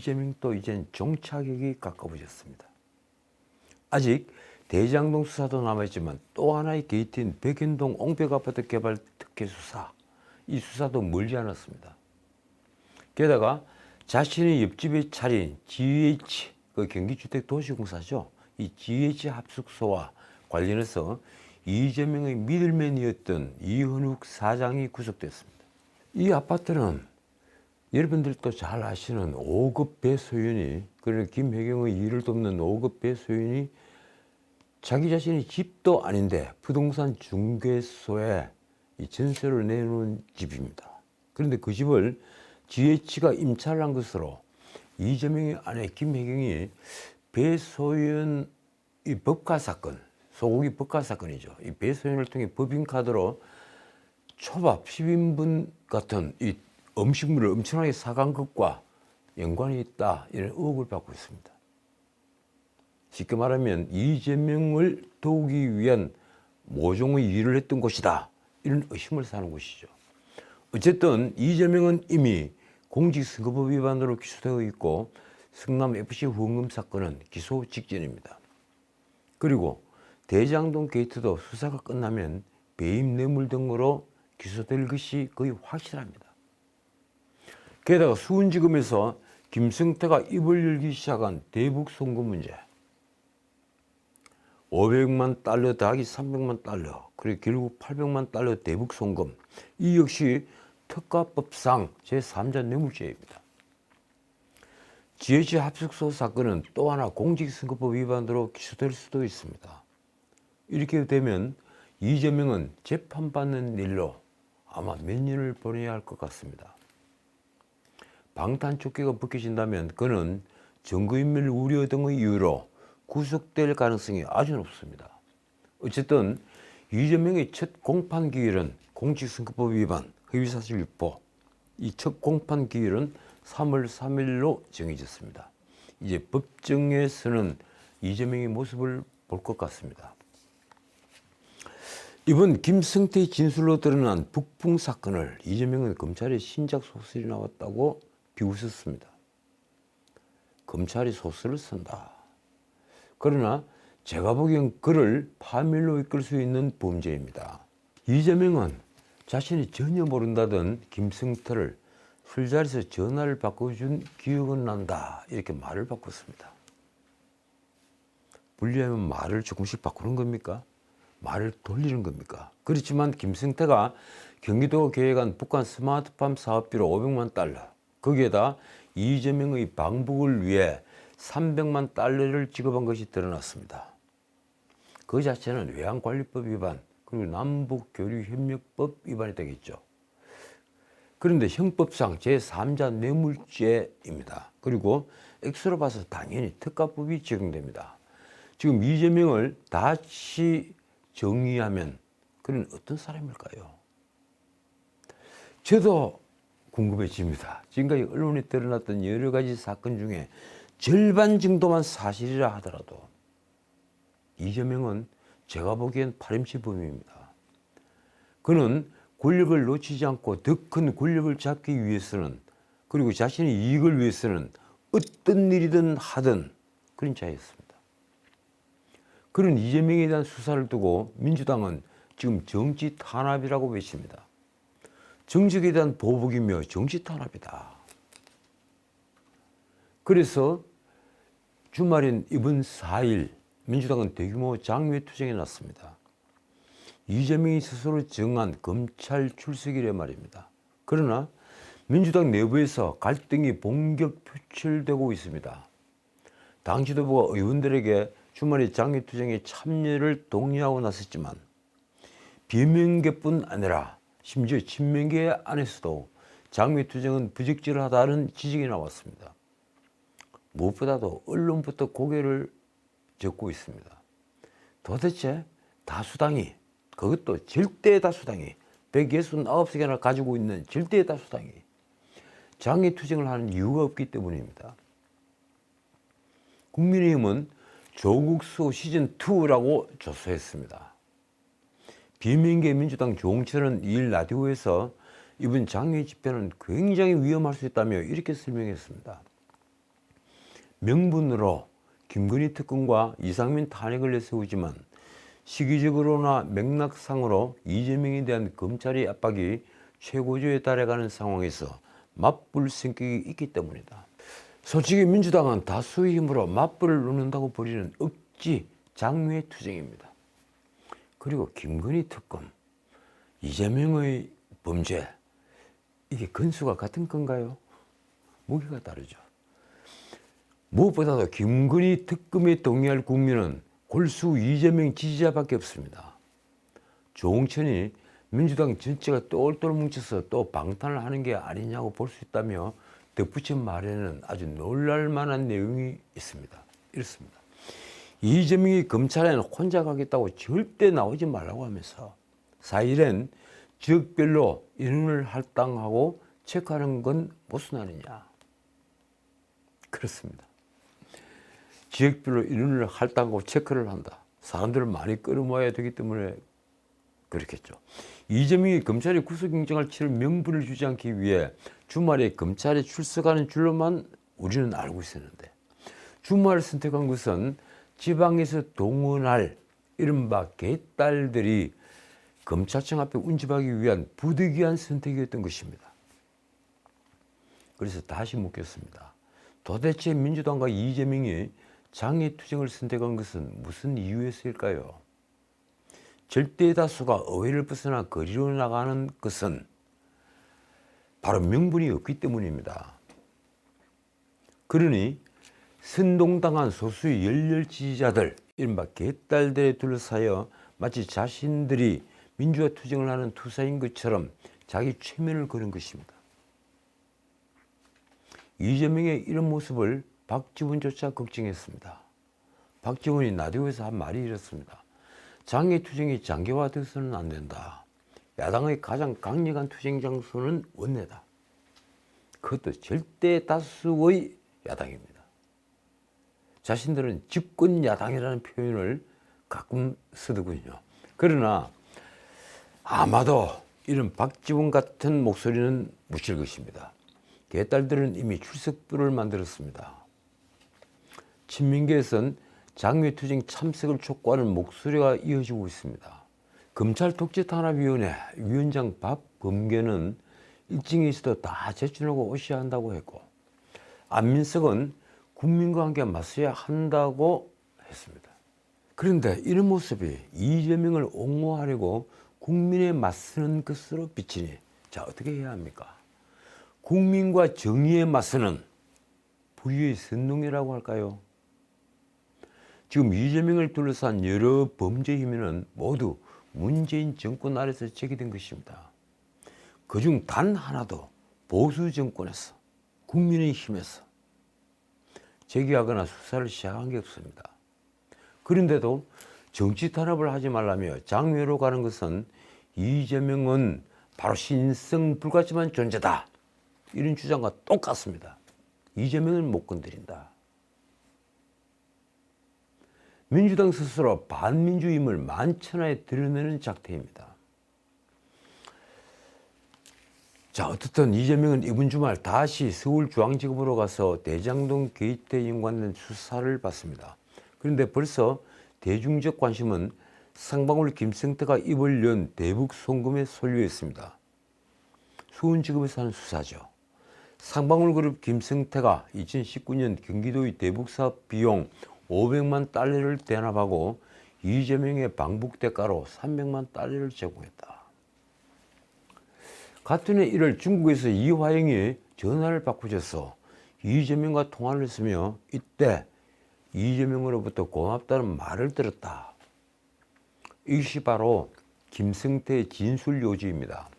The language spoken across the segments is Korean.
이재명도 이젠 종착역이 가까워졌습니다. 아직 대장동 수사도 남아있지만 또 하나의 게이트인 백현동 옹벽 아파트 개발 특혜 수사, 이 수사도 멀지 않았습니다. 게다가 자신의 옆집에 차린 GH, 그 경기주택도시공사죠. 이 GH 합숙소와 관련해서 이재명의 미들맨이었던 이현욱 사장이 구속됐습니다. 이 아파트는 여러분들도 잘 아시는 5급 배소연이, 그러니까 김혜경의 일을 돕는 5급 배소연이 자기 자신의 집도 아닌데 부동산 중개소에 이 전세를 내놓은 집입니다. 그런데 그 집을 GH가 임차를 한 것으로 이재명의 아내 김혜경이 배소연 이 법과 사건, 소고기 법과 사건이죠. 이 배소연을 통해 법인카드로 초밥 10인분 같은 이 음식물을 엄청나게 사간 것과 연관이 있다, 이런 의혹을 받고 있습니다. 쉽게 말하면 이재명을 도우기 위한 모종의 일을 했던 것이다, 이런 의심을 사는 것이죠. 어쨌든 이재명은 이미 공직선거법 위반으로 기소되어 있고 성남FC 후원금 사건은 기소 직전입니다. 그리고 대장동 게이트도 수사가 끝나면 배임 뇌물 등으로 기소될 것이 거의 확실합니다. 게다가 수원지검에서 김성태가 입을 열기 시작한 대북 송금 문제, 500만 달러 더하기 300만 달러, 그리고 결국 800만 달러 대북 송금, 이 역시 특가법상 제3자 뇌물죄입니다. GH 합숙소 사건은 또 하나 공직선거법 위반으로 기소될 수도 있습니다. 이렇게 되면 이재명은 재판받는 일로 아마 몇 년을 보내야 할 것 같습니다. 방탄조끼가 벗겨진다면 그는 증거인멸 우려 등의 이유로 구속될 가능성이 아주 높습니다. 어쨌든 이재명의 첫 공판 기일은 공직선거법 위반, 허위사실 유포, 이 첫 공판 기일은 3월 3일로 정해졌습니다. 이제 법정에서는 이재명의 모습을 볼 것 같습니다. 이번 김성태의 진술로 드러난 북풍 사건을 이재명은 검찰에 신작 소설이 나왔다고 비웃었습니다. 검찰이 소설을 쓴다. 그러나 제가 보기엔 그를 파멸로 이끌 수 있는 범죄입니다. 이재명은 자신이 전혀 모른다던 김성태를 술자리에서 전화를 바꿔준 기억은 난다, 이렇게 말을 바꿨습니다. 분리하면 말을 조금씩 바꾸는 겁니까? 말을 돌리는 겁니까? 그렇지만 김성태가 경기도가 계획한 북한 스마트팜 사업비로 500만 달러, 거기에다 이재명의 방북을 위해 300만 달러를 지급한 것이 드러났습니다. 그 자체는 외환관리법 위반, 그리고 남북교류협력법 위반이 되겠죠. 그런데 형법상 제3자 뇌물죄입니다. 그리고 액수로 봐서 당연히 특가법이 적용됩니다. 지금 이재명을 다시 정의하면 그는 어떤 사람일까요? 저도 궁금해집니다. 지금까지 언론에 드러났던 여러 가지 사건 중에 절반 정도만 사실이라 하더라도 이재명은 제가 보기엔 파렴치범입니다. 그는 권력을 놓치지 않고 더 큰 권력을 잡기 위해서는, 그리고 자신의 이익을 위해서는 어떤 일이든 하던 그런 자였습니다. 그런 이재명에 대한 수사를 두고 민주당은 지금 정치 탄압이라고 외칩니다. 정적에 대한 보복이며 정치 탄압이다. 그래서 주말인 이번 4일 민주당은 대규모 장외투쟁에 났습니다. 이재명이 스스로 정한 검찰 출석이래 말입니다. 그러나 민주당 내부에서 갈등이 본격 표출되고 있습니다. 당 지도부가 의원들에게 주말에 장외투쟁에 참여를 독려하고 나섰지만 비명계뿐 아니라 심지어 친명계 안에서도 장외투쟁은 부적절하다는 지적이 나왔습니다. 무엇보다도 언론부터 고개를 젓고 있습니다. 도대체 다수당이, 그것도 절대 다수당이 169개나 가지고 있는 절대 다수당이 장외투쟁을 하는 이유가 없기 때문입니다. 국민의힘은 조국수 시즌2라고 조소했습니다. 비명계 민주당 조홍철은 2일 라디오에서 이번 장외 집회는 굉장히 위험할 수 있다며 이렇게 설명했습니다. 명분으로 김건희 특검과 이상민 탄핵을 내세우지만 시기적으로나 맥락상으로 이재명에 대한 검찰의 압박이 최고조에 달해가는 상황에서 맞불 성격이 있기 때문이다. 솔직히 민주당은 다수의 힘으로 맞불을 놓는다고 벌이는 억지 장외투쟁입니다. 그리고 김건희 특검, 이재명의 범죄, 이게 건수가 같은 건가요? 무게가 다르죠. 무엇보다도 김건희 특검에 동의할 국민은 골수 이재명 지지자밖에 없습니다. 조홍천이 민주당 전체가 똘똘 뭉쳐서 또 방탄을 하는 게 아니냐고 볼 수 있다며 덧붙인 말에는 아주 놀랄만한 내용이 있습니다. 이렇습니다. 이재명이 검찰에는 혼자 가겠다고 절대 나오지 말라고 하면서 4일엔 지역별로 인원을 할당하고 체크하는 건 무슨 말이냐. 그렇습니다. 지역별로 인원을 할당하고 체크를 한다. 사람들을 많이 끌어모아야 되기 때문에 그렇겠죠. 이재명이 검찰에 구속영장을 치를 명분을 주지 않기 위해 주말에 검찰에 출석하는 줄로만 우리는 알고 있었는데 주말을 선택한 것은 지방에서 동원할 이른바 개딸들이 검찰청 앞에 운집하기 위한 부득이한 선택이었던 것입니다. 그래서 다시 묻겠습니다. 도대체 민주당과 이재명이 장외투쟁을 선택한 것은 무슨 이유에서일까요? 절대 다수가 의회를 벗어나 거리로 나가는 것은 바로 명분이 없기 때문입니다. 그러니 선동당한 소수의 열렬 지지자들, 이른바 개딸들에 둘러싸여 마치 자신들이 민주화 투쟁을 하는 투사인 것처럼 자기 최면을 거는 것입니다. 이재명의 이런 모습을 박지원조차 걱정했습니다. 박지원이 라디오에서 한 말이 이렇습니다. 장외투쟁이 장기화돼서는 안 된다. 야당의 가장 강력한 투쟁 장소는 원내다. 그것도 절대 다수의 야당입니다. 자신들은 집권 야당이라는 표현을 가끔 쓰더군요. 그러나 아마도 이런 박지원 같은 목소리는 묻힐 것입니다. 개딸들은 이미 출석부를 만들었습니다. 친민계에선 장외투쟁 참석을 촉구하는 목소리가 이어지고 있습니다. 검찰독재탄압위원회 위원장 박범계는 일정이 있어도 다 제출하고 오셔야 한다고 했고 안민석은 국민과 함께 맞서야 한다고 했습니다. 그런데 이런 모습이 이재명을 옹호하려고 국민에 맞서는 것으로 비치니 자 어떻게 해야 합니까? 국민과 정의에 맞서는 부유의 선동이라고 할까요? 지금 이재명을 둘러싼 여러 범죄 혐의는 모두 문재인 정권 아래서 제기된 것입니다. 그중 단 하나도 보수 정권에서 국민의힘에서 제기하거나 수사를 시작한 게 없습니다. 그런데도 정치 탄압을 하지 말라며 장외로 가는 것은 이재명은 바로 신성 불가침한 존재다. 이런 주장과 똑같습니다. 이재명은 못 건드린다. 민주당 스스로 반민주임을 만천하에 드러내는 작태입니다. 자, 어떻든 이재명은 이번 주말 다시 서울중앙지검으로 가서 대장동 게이트에 연관된 수사를 받습니다. 그런데 벌써 대중적 관심은 상방울 김성태가 입을 연 대북 송금에 쏠려 있습니다. 수원지검에서 하는 수사죠. 상방울 그룹 김성태가 2019년 경기도의 대북 사업 비용 500만 달러를 대납하고 이재명의 방북 대가로 300만 달러를 제공했다. 같은 해 1월 중국에서 이화영이 전화를 바꾸셔서 이재명과 통화를 했으며 이때 이재명으로부터 고맙다는 말을 들었다. 이것이 바로 김성태의 진술 요지입니다.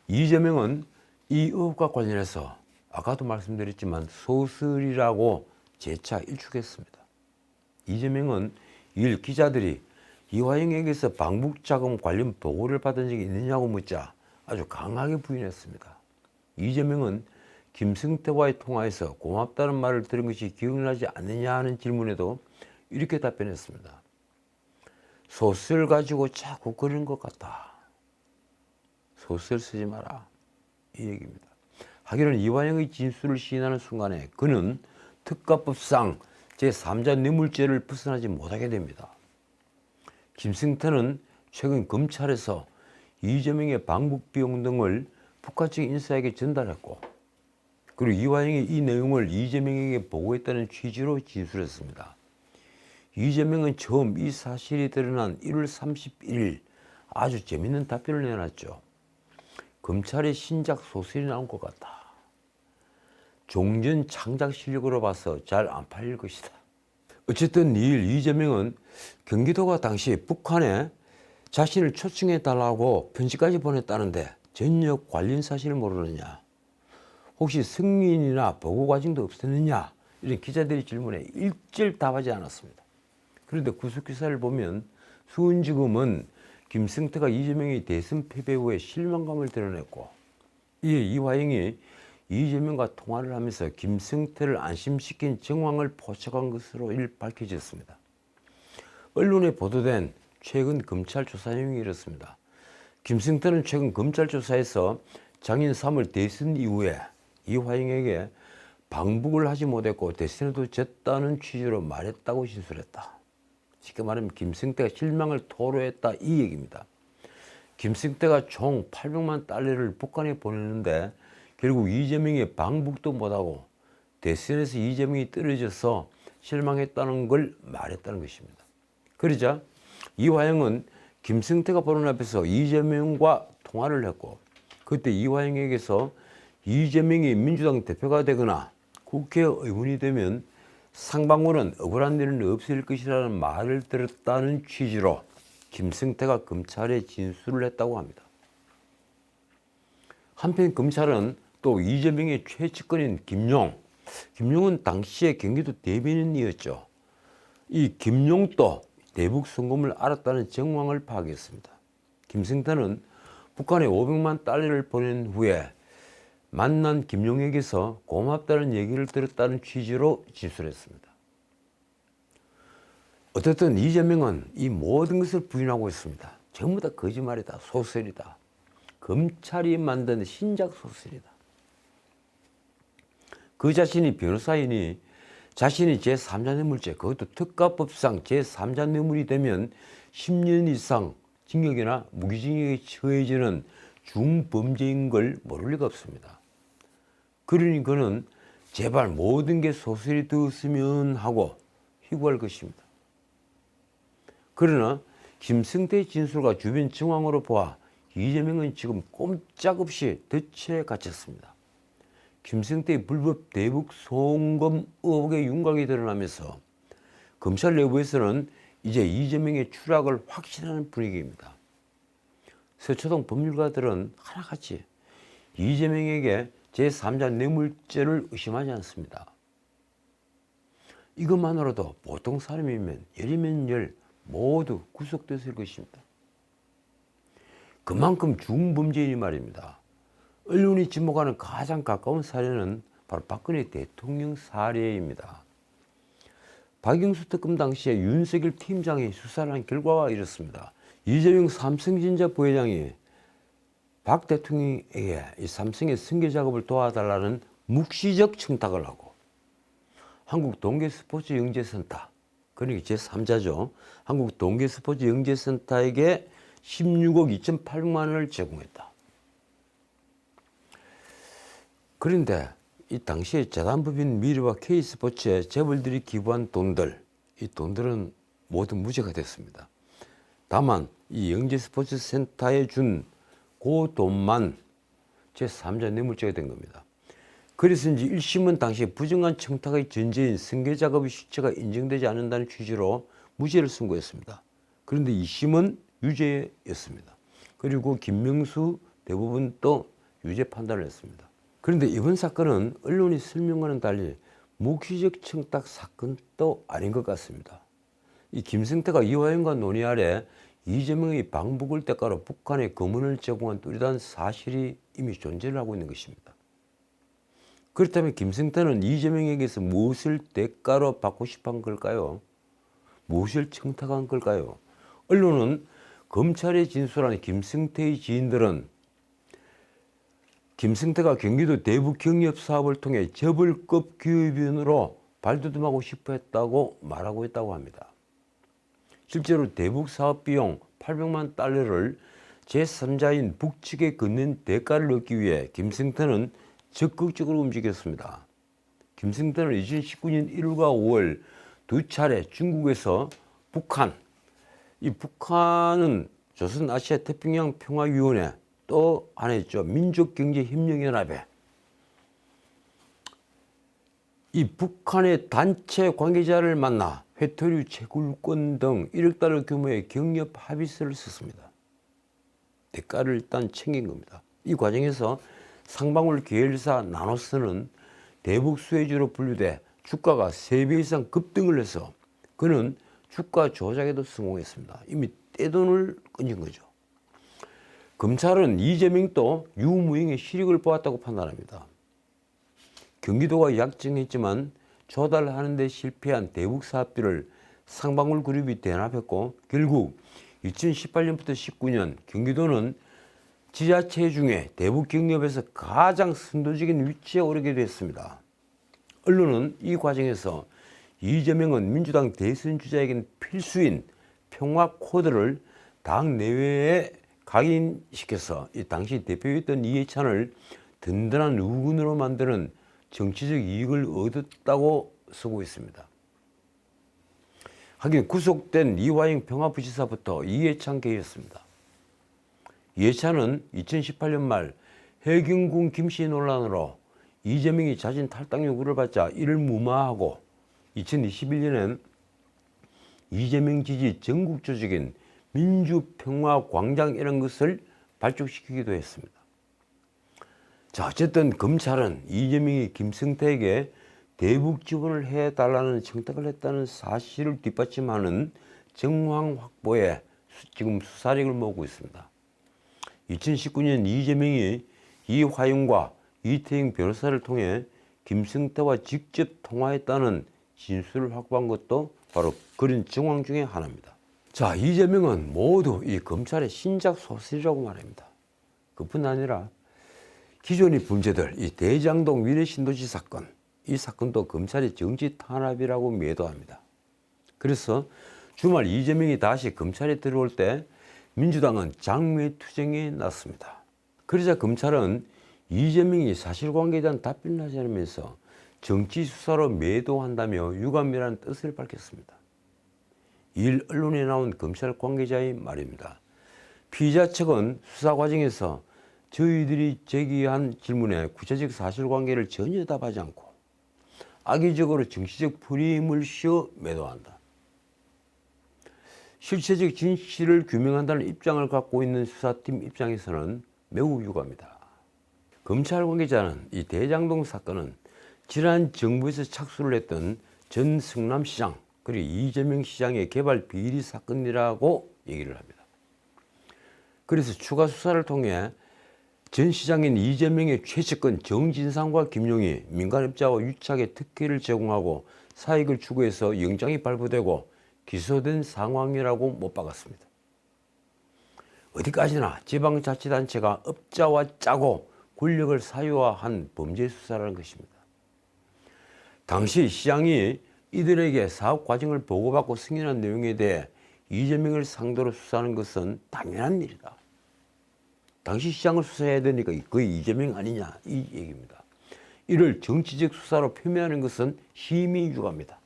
이재명은 이 의혹과 관련해서 아까도 말씀드렸지만 소설이라고 재차 일축했습니다. 이재명은 이일 기자들이 이화영에게서 방북자금 관련 보고를 받은 적이 있느냐고 묻자 아주 강하게 부인했습니다. 이재명은 김성태와의 통화에서 고맙다는 말을 들은 것이 기억나지 않느냐 하는 질문에도 이렇게 답변했습니다. 소설 가지고 자꾸 그런 것 같다. 소설 쓰지 마라. 이 얘기입니다. 하기는 이화영의 진술을 시인하는 순간에 그는 특가법상 제3자 뇌물죄를 벗어나지 못하게 됩니다. 김승태는 최근 검찰에서 이재명의 방북 비용 등을 북한 측 인사에게 전달했고, 그리고 이화영이 이 내용을 이재명에게 보고했다는 취지로 진술했습니다. 이재명은 처음 이 사실이 드러난 1월 31일 아주 재밌는 답변을 내놨죠. 검찰의 신작 소설이 나온 것 같다. 종전 창작 실력으로 봐서 잘 안 팔릴 것이다. 어쨌든 이일 이재명은 경기도가 당시 북한에 자신을 초청해달라고 편지까지 보냈다는데 전혀 관련 사실을 모르느냐, 혹시 승인이나 보고 과정도 없었느냐, 이런 기자들의 질문에 일절 답하지 않았습니다. 그런데 구속기사를 보면 수원지검은 김승태가 이재명의 대선 패배 후에 실망감을 드러냈고, 이에 이화영이 이재명과 통화를 하면서 김승태를 안심시킨 정황을 포착한 것으로 밝혀졌습니다. 언론에 보도된 최근 검찰 조사 내용이 이렇습니다. 김승태는 최근 검찰 조사에서 작년 3월 대선 이후에 이화영에게 방북을 하지 못했고 대선에도 졌다는 취지로 말했다고 진술했다. 쉽게 말하면 김승태가 실망을 토로했다, 이 얘기입니다. 김승태가 총 800만 달러를 북한에 보냈는데 결국 이재명이 방북도 못하고 대선에서 이재명이 떨어져서 실망했다는 걸 말했다는 것입니다. 그러자 이화영은 김승태가 보는 앞에서 이재명과 통화를 했고, 그때 이화영에게서 이재명이 민주당 대표가 되거나 국회의원이 되면 상방으로는 억울한 일은 없을 것이라는 말을 들었다는 취지로 김승태가 검찰에 진술을 했다고 합니다. 한편 검찰은 또 이재명의 최측근인 김용은 당시에 경기도 대변인이었죠. 이 김용도 대북 송금을 알았다는 정황을 파악했습니다. 김승태는 북한에 500만 달러를 보낸 후에 만난 김용에게서 고맙다는 얘기를 들었다는 취지로 진술했습니다. 어쨌든 이재명은 이 모든 것을 부인하고 있습니다. 전부 다 거짓말이다, 소설이다. 검찰이 만든 신작 소설이다. 그 자신이 변호사이니 자신이 제3자 뇌물죄, 그것도 특가법상 제3자 뇌물이 되면 10년 이상 징역이나 무기징역에 처해지는 중범죄인 걸 모를 리가 없습니다. 그러니 그는 제발 모든 게 소설이 되었으면 하고 희구할 것입니다. 그러나 김승태의 진술과 주변 정황으로 보아 이재명은 지금 꼼짝없이 덫에 갇혔습니다. 김승태의 불법 대북 송금 의혹의 윤곽이 드러나면서 검찰 내부에서는 이제 이재명의 추락을 확신하는 분위기입니다. 서초동 법률가들은 하나같이 이재명에게 제3자 뇌물죄를 의심하지 않습니다. 이것만으로도 보통 사람이면 열이면 열 모두 구속됐을 것입니다. 그만큼 중범죄인이 말입니다. 언론이 지목하는 가장 가까운 사례는 바로 박근혜 대통령 사례입니다. 박영수 특검 당시에 윤석열 팀장이 수사를 한 결과가 이렇습니다. 이재명 삼성전자 부회장이 박 대통령에게 이 삼성의 승계 작업을 도와달라는 묵시적 청탁을 하고 한국동계스포츠영재센터, 그러니까 제3자죠. 한국동계스포츠영재센터에게 16억 2,800만 원을 제공했다. 그런데 이 당시에 재단법인 미래와 K스포츠에 재벌들이 기부한 돈들, 이 돈들은 모두 무죄가 됐습니다. 다만 이 영재스포츠센터에 준 그 돈만 제3자 뇌물죄가 된 겁니다. 그래서인지 1심은 당시 부정한 청탁의 전제인 승계작업의 실체가 인정되지 않는다는 취지로 무죄를 선고했습니다. 그런데 2심은 유죄였습니다. 그리고 김명수 대법원도 유죄 판단을 했습니다. 그런데 이번 사건은 언론이 설명과는 달리 묵시적 청탁 사건도 아닌 것 같습니다. 이 김승태가 이화영과 논의 아래 이재명의 방북을 대가로 북한에 검언을 제공한 뚜렷한 사실이 이미 존재를 하고 있는 것입니다. 그렇다면 김승태는 이재명에게서 무엇을 대가로 받고 싶은 걸까요? 무엇을 청탁한 걸까요? 언론은 검찰에 진술한 김승태의 지인들은 김승태가 경기도 대북 경협 사업을 통해 재벌급 기업인으로 발돋움하고 싶어 했다고 말하고 있다고 합니다. 실제로 대북 사업 비용 800만 달러를 제3자인 북측에 걷는 대가를 얻기 위해 김승태는 적극적으로 움직였습니다. 김승태는 2019년 1월과 5월 두 차례 중국에서 이 북한은 조선아시아태평양평화위원회 또 하나 있죠. 민족경제협력연합에 이 북한의 단체 관계자를 만나 회토류 채굴권 등 1억 달러 규모의 경협 합의서를 썼습니다. 대가를 일단 챙긴 겁니다. 이 과정에서 상방울 계열사 나노스는 대북 수혜주로 분류돼 주가가 3배 이상 급등을 해서 그는 주가 조작에도 성공했습니다. 이미 떼돈을 끊은 거죠. 검찰은 이재명도 유무행의 실익을 보았다고 판단합니다. 경기도가 약정했지만 조달하는 데 실패한 대북 사업비를 상방울 그룹이 대납했고 결국 2018년부터 19년 경기도는 지자체 중에 대북 경협에서 가장 선도적인 위치에 오르게 됐습니다. 언론은 이 과정에서 이재명은 민주당 대선 주자에겐 필수인 평화 코드를 당 내외에 각인시켜서 이 당시 대표였던 이해찬을 든든한 우군으로 만드는 정치적 이익을 얻었다고 쓰고 있습니다. 하긴 구속된 이화영 평화부지사부터 이해찬 계였습니다. 이해찬은 2018년 말 해경군 김씨 논란으로 이재명이 자진 탈당 요구를 받자 이를 무마하고 2021년엔 이재명 지지 전국 조직인 민주평화광장 이런 것을 발족시키기도 했습니다. 자, 어쨌든 검찰은 이재명이 김승태에게 대북 지원을 해달라는 청탁을 했다는 사실을 뒷받침하는 정황 확보에 지금 수사력을 모으고 있습니다. 2019년 이재명이 이화영과 이태영 변호사를 통해 김승태와 직접 통화했다는 진술을 확보한 것도 바로 그런 정황 중에 하나입니다. 자, 이재명은 모두 이 검찰의 신작 소설이라고 말합니다. 그뿐 아니라 기존의 범죄들, 이 대장동 위례신도시 사건, 이 사건도 검찰의 정치 탄압이라고 매도합니다. 그래서 주말 이재명이 다시 검찰에 들어올 때 민주당은 장외투쟁에 났습니다. 그러자 검찰은 이재명이 사실관계에 대한 답변을 하지 않으면서 정치수사로 매도한다며 유감이라는 뜻을 밝혔습니다. 일 언론에 나온 검찰 관계자의 말입니다. 피의자 측은 수사 과정에서 저희들이 제기한 질문에 구체적 사실관계를 전혀 답하지 않고 악의적으로 정치적 프레임을 씌워 매도한다. 실체적 진실을 규명한다는 입장을 갖고 있는 수사팀 입장에서는 매우 유감이다. 검찰 관계자는 이 대장동 사건은 지난 정부에서 착수를 했던 전 성남시장 그리고 이재명 시장의 개발 비리 사건이라고 얘기를 합니다. 그래서 추가 수사를 통해 전 시장인 이재명의 최측근 정진상과 김용이 민간업자와 유착의 특혜를 제공하고 사익을 추구해서 영장이 발부되고 기소된 상황이라고 못 박았습니다. 어디까지나 지방자치단체가 업자와 짜고 권력을 사유화한 범죄 수사라는 것입니다. 당시 시장이 이들에게 사업 과정을 보고받고 승인한 내용에 대해 이재명을 상대로 수사하는 것은 당연한 일이다. 당시 시장을 수사해야 되니까 거의 이재명 아니냐 이 얘기입니다. 이를 정치적 수사로 표명하는 것은 심히 유감이다.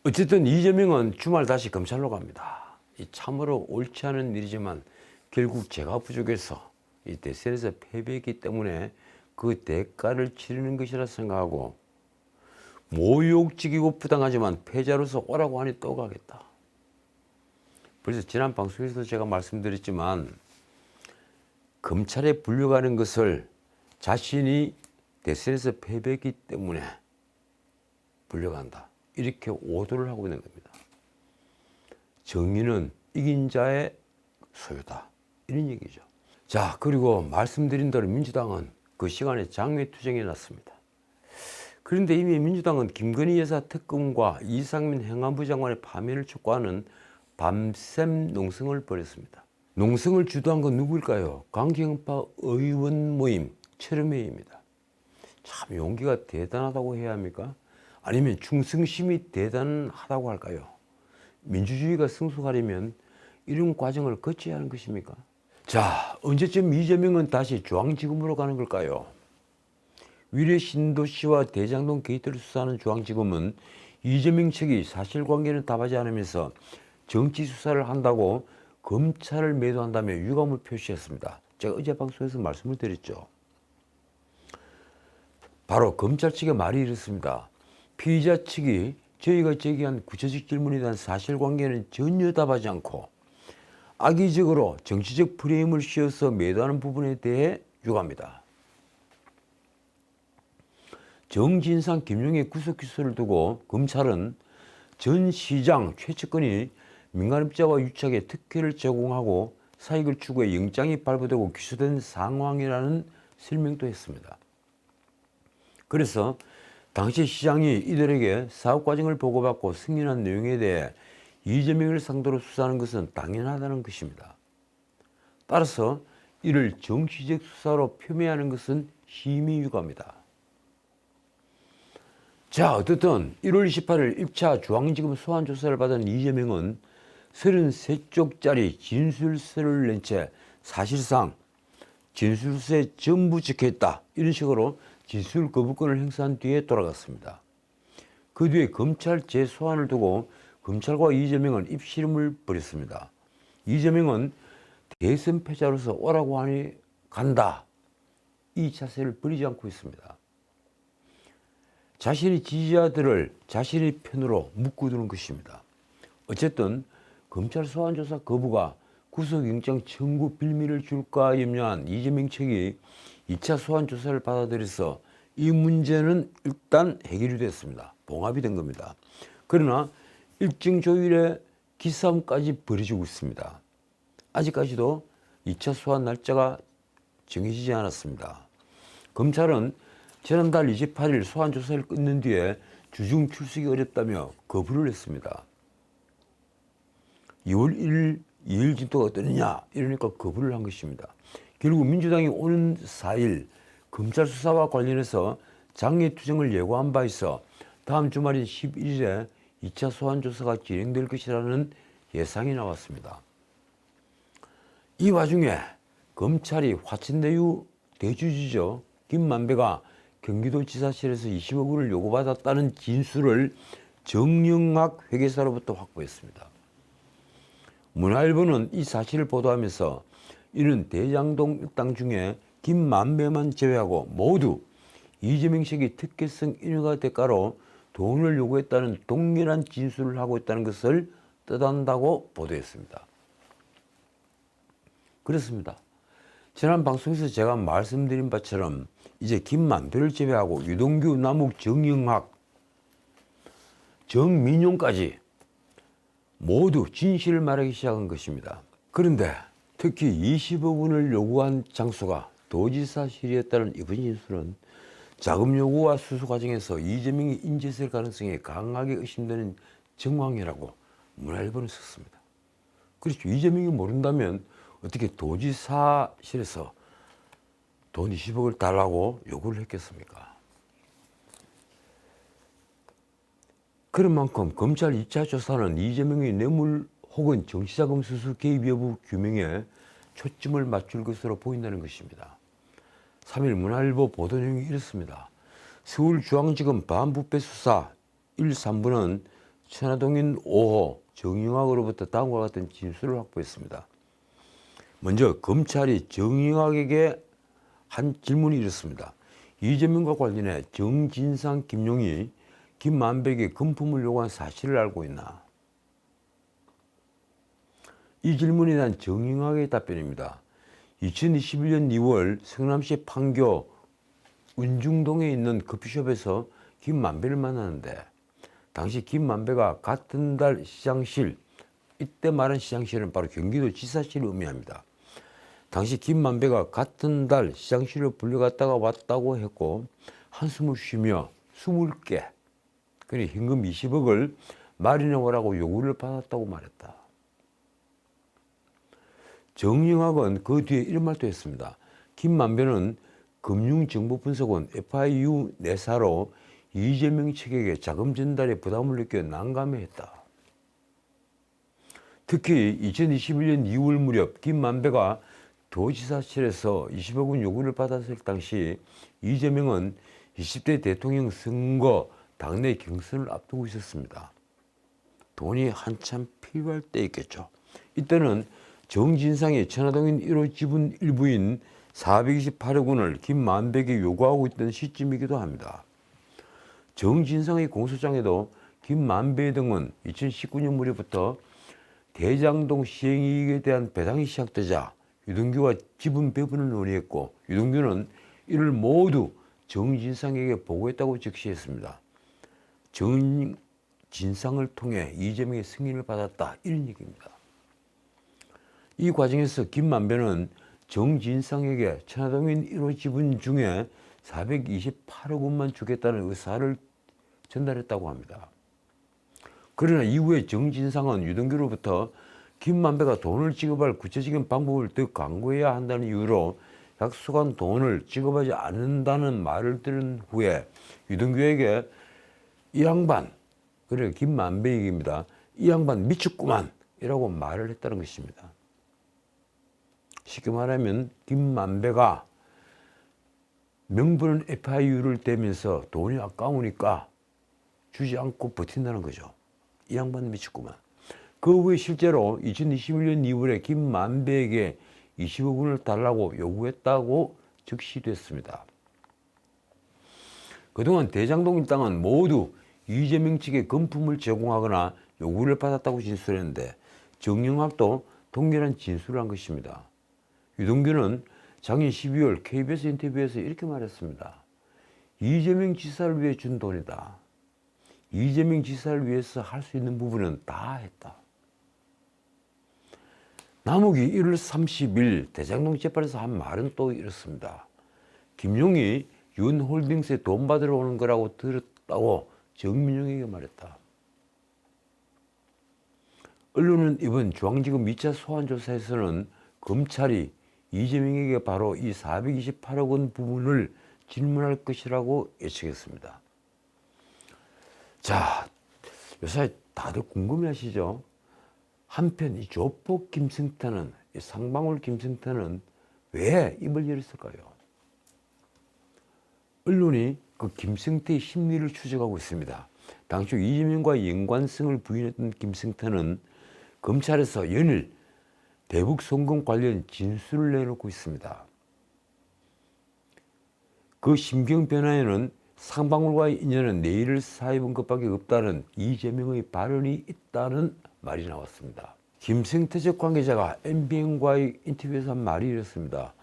어쨌든 이재명은 주말 다시 검찰로 갑니다. 참으로 옳지 않은 일이지만 결국 제가 부족해서 이 대선에서 패배했기 때문에 그 대가를 치르는 것이라 생각하고 모욕적이고 부당하지만 패자로서 오라고 하니 또 가겠다. 그래서 지난 방송에서도 제가 말씀드렸지만 검찰에 불려가는 것을 자신이 대선에서 패배했기 때문에 불려간다. 이렇게 오도를 하고 있는 겁니다. 정의는 이긴 자의 소유다. 이런 얘기죠. 자, 그리고 말씀드린 대로 민주당은 그 시간에 장외투쟁에 났습니다. 그런데 이미 민주당은 김건희 여사 특검과 이상민 행안부 장관의 파면을 촉구하는 밤샘 농성을 벌였습니다. 농성을 주도한 건 누구일까요? 강경파 의원 모임 철험회입니다. 참 용기가 대단하다고 해야 합니까? 아니면 충성심이 대단하다고 할까요? 민주주의가 성숙하려면 이런 과정을 거쳐야 하는 것입니까? 자, 언제쯤 이재명은 다시 중앙지검으로 가는 걸까요? 위례 신도시와 대장동 게이트를 수사하는 중앙지검은 이재명 측이 사실관계는 답하지 않으면서 정치 수사를 한다고 검찰을 매도한다며 유감을 표시했습니다. 제가 어제 방송에서 말씀을 드렸죠. 바로 검찰 측의 말이 이렇습니다. 피의자 측이 저희가 제기한 구체적 질문에 대한 사실관계는 전혀 답하지 않고 악의적으로 정치적 프레임을 씌워서 매도하는 부분에 대해 유감이다. 정진상, 김용의 구속 기소를 두고 검찰은 전 시장 최측근이 민간업자와 유착에 특혜를 제공하고 사익을 추구해 영장이 발부되고 기소된 상황이라는 설명도 했습니다. 그래서 당시 시장이 이들에게 사업 과정을 보고받고 승인한 내용에 대해 이재명을 상대로 수사하는 것은 당연하다는 것입니다. 따라서 이를 정치적 수사로 표명하는 것은 심히 유감이다. 자, 어쨌든 1월 28일 1차 중앙지검 소환조사를 받은 이재명은 33쪽짜리 진술서를 낸 채 사실상 진술서에 전부 적혀있다 이런 식으로 진술 거부권을 행사한 뒤에 돌아갔습니다. 그 뒤에 검찰 재소환을 두고 검찰과 이재명은 입씨름을 벌였습니다. 이재명은 대선 패자로서 오라고 하니 간다 이 자세를 버리지 않고 있습니다. 자신의 지지자들을 자신의 편으로 묶어두는 것입니다. 어쨌든 검찰 소환조사 거부가 구속영장 청구 빌미를 줄까 염려한 이재명 측이 2차 소환조사를 받아들여서 이 문제는 일단 해결이 됐습니다. 봉합이 된 겁니다. 그러나 일정 조율의 기싸움까지 벌어지고 있습니다. 아직까지도 2차 소환 날짜가 정해지지 않았습니다. 검찰은 지난달 28일 소환조사를 끝낸 뒤에 주중 출석이 어렵다며 거부를 했습니다. 2월 1일 2일 진도가 어떠느냐 이러니까 거부를 한 것입니다. 결국 민주당이 오는 4일 검찰 수사와 관련해서 장외 투쟁을 예고한 바 있어 다음 주말인 11일에 2차 소환조사가 진행될 것이라는 예상이 나왔습니다. 이 와중에 검찰이 화천대유 대주주죠 김만배가 경기도지사실에서 20억 원을 요구받았다는 진술을 정영학 회계사로부터 확보했습니다. 문화일보는 이 사실을 보도하면서 이는 대장동 일당 중에 김만배만 제외하고 모두 이재명 측이 특혜성 인허가 대가로 돈을 요구했다는 동일한 진술을 하고 있다는 것을 뜻한다고 보도했습니다. 그렇습니다. 지난 방송에서 제가 말씀드린 바처럼 이제 김만배를 제외하고 유동규, 남욱, 정영학, 정민용까지 모두 진실을 말하기 시작한 것입니다. 그런데 특히 20억 원을 요구한 장소가 도지사실이었다는 이번 진술은 자금 요구와 수수 과정에서 이재명이 인지했을 가능성이 강하게 의심되는 정황이라고 문화일보는 썼습니다. 그렇죠. 이재명이 모른다면 어떻게 도지사실에서 돈 20억을 달라고 요구를 했겠습니까? 그런 만큼 검찰 2차 조사는 이재명의 뇌물 혹은 정치자금 수수 개입 여부 규명에 초점을 맞출 것으로 보인다는 것입니다. 3일 문화일보 보도 내용이 이렇습니다. 서울중앙지검 반부패 수사 1, 3부는 천화동인 5호 정영학으로부터 다음과 같은 진술을 확보했습니다. 먼저 검찰이 정영학에게 한 질문이 이렇습니다. 이재명과 관련해 정진상, 김용이 김만배에게 금품을 요구한 사실을 알고 있나? 이 질문에 대한 정영학의 답변입니다. 2021년 2월 성남시 판교 은중동에 있는 커피숍에서 김만배를 만나는데 당시 김만배가 같은 달 시장실, 이때 말한 시장실은 바로 경기도 지사실을 의미합니다. 당시 김만배가 같은 달 시장실로 불려갔다가 왔다고 했고 한숨을 쉬며 20개, 그러니까 현금 20억을 마련해 오라고 요구를 받았다고 말했다. 정영학은 그 뒤에 이런 말도 했습니다. 김만배는 금융정보분석원 FIU 내사로 이재명 측에게 자금 전달에 부담을 느껴 난감해했다. 특히 2021년 2월 무렵 김만배가 도지사실에서 20억 원 요구를 받았을 당시 이재명은 20대 대통령 선거 당내 경선을 앞두고 있었습니다. 돈이 한참 필요할 때였겠죠. 이때는 정진상의 천화동인 1호 지분 일부인 428억 원을 김만배에게 요구하고 있던 시점이기도 합니다. 정진상의 공소장에도 김만배 등은 2019년 무렵부터 대장동 시행이익에 대한 배당이 시작되자 유동규와 지분 배분을 논의했고 유동규는 이를 모두 정진상에게 보고했다고 적시했습니다. 정진상을 통해 이재명의 승인을 받았다 이런 얘기입니다. 이 과정에서 김만배는 정진상에게 천화동인 1호 지분 중에 428억 원만 주겠다는 의사를 전달했다고 합니다. 그러나 이후에 정진상은 유동규로부터 김만배가 돈을 지급할 구체적인 방법을 더 강구해야 한다는 이유로 약속한 돈을 지급하지 않는다는 말을 들은 후에 유동규에게 이 양반, 그래 김만배 얘기입니다. 이 양반 미쳤구만 이라고 말을 했다는 것입니다. 쉽게 말하면 김만배가 명분은 FIU를 떼면서 돈이 아까우니까 주지 않고 버틴다는 거죠. 이 양반 미쳤구만. 그 후에 실제로 2021년 2월에 김만배에게 20억 원을 달라고 요구했다고 적시됐습니다. 그동안 대장동 일당은 모두 이재명 측에 금품을 제공하거나 요구를 받았다고 진술했는데 정영학도 동일한 진술을 한 것입니다. 유동규는 작년 12월 KBS 인터뷰에서 이렇게 말했습니다. 이재명 지사를 위해 준 돈이다. 이재명 지사를 위해서 할 수 있는 부분은 다 했다. 남욱이 1월 30일 대장동 재판에서 한 말은 또 이렇습니다. 김용이 윤홀딩스에 돈 받으러 오는 거라고 들었다고 정민용에게 말했다. 언론은 이번 중앙지검 2차 소환조사에서는 검찰이 이재명에게 바로 이 428억 원 부분을 질문할 것이라고 예측했습니다. 자, 요새 다들 궁금해하시죠? 한편 이 조폭 김승태는, 이 상방울 김승태는 왜 입을 열었을까요? 언론이 그 김승태의 심리를 추적하고 있습니다. 당초 이재명과 연관성을 부인했던 김승태는 검찰에서 연일 대북 송금 관련 진술을 내놓고 있습니다. 그 심경 변화에는 상방울과의 인연은 내일을 사입은 것밖에 없다는 이재명의 발언이 있다는 말이 나왔습니다. 김승태 측 관계자가 MBN과의 인터뷰에서 한 말이 이렇습니다.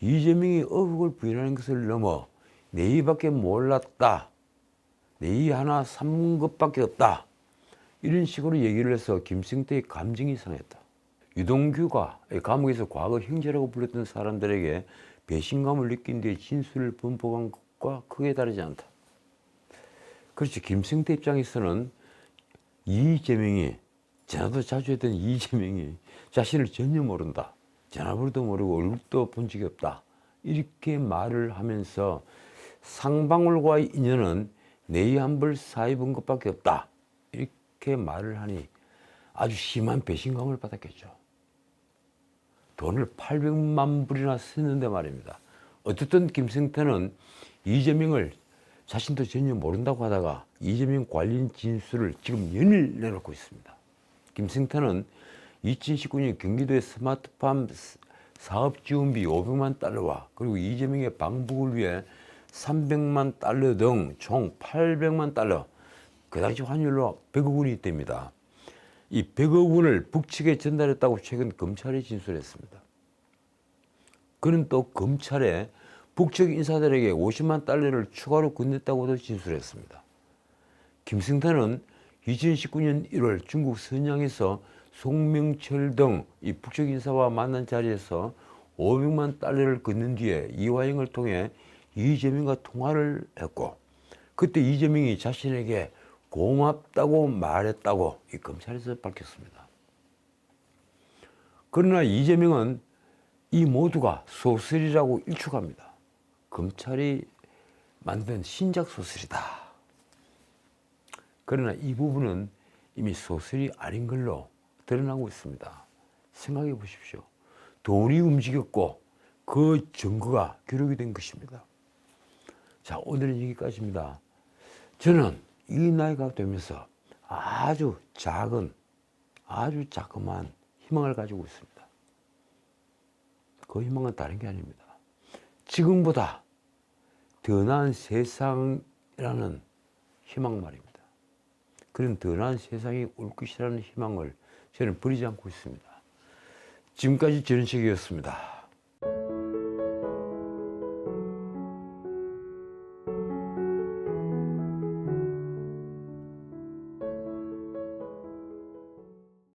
이재명이 의혹을 부인하는 것을 넘어 내의밖에 몰랐다. 내의 하나 삼은 것밖에 없다. 이런 식으로 얘기를 해서 김승태의 감정이 상했다. 유동규가 감옥에서 과거 형제라고 불렀던 사람들에게 배신감을 느낀 뒤에 진술을 번복한 것과 크게 다르지 않다. 그렇지. 김승태 입장에서는 이재명이, 전화도 자주 했던 이재명이 자신을 전혀 모른다. 전화번호도 모르고 얼굴도 본 적이 없다. 이렇게 말을 하면서 상방울과의 인연은 내의 한 벌 사입은 것밖에 없다. 이렇게 말을 하니 아주 심한 배신감을 받았겠죠. 돈을 800만 불이나 썼는데 말입니다. 어쨌든 김승태는 이재명을 자신도 전혀 모른다고 하다가 이재명 관련 진술을 지금 연일 내놓고 있습니다. 김승태는 2019년 경기도의 스마트팜 사업 지원비 500만 달러와 그리고 이재명의 방북을 위해 300만 달러 등 총 800만 달러, 그 당시 환율로 100억 원이 됩니다. 이 100억 원을 북측에 전달했다고 최근 검찰이 진술했습니다. 그는 또 검찰에 북측 인사들에게 50만 달러를 추가로 건넸다고도 진술했습니다. 김승태는 2019년 1월 중국 선양에서 송명철 등 이 북측 인사와 만난 자리에서 500만 달러를 건넨 뒤에 이화영을 통해 이재명과 통화를 했고 그때 이재명이 자신에게 고맙다고 말했다고 이 검찰에서 밝혔습니다. 그러나 이재명은 이 모두가 소설이라고 일축합니다. 검찰이 만든 신작 소설이다. 그러나 이 부분은 이미 소설이 아닌 걸로 드러나고 있습니다. 생각해 보십시오. 돈이 움직였고 그 증거가 기록이 된 것입니다. 자, 오늘은 여기까지입니다. 저는 이 나이가 되면서 아주 작은, 아주 자그마한 희망을 가지고 있습니다. 그 희망은 다른 게 아닙니다. 지금보다 더 나은 세상이라는 희망 말입니다. 그런 더 나은 세상이 올 것이라는 희망을 저는 버리지 않고 있습니다. 지금까지 전인책이었습니다.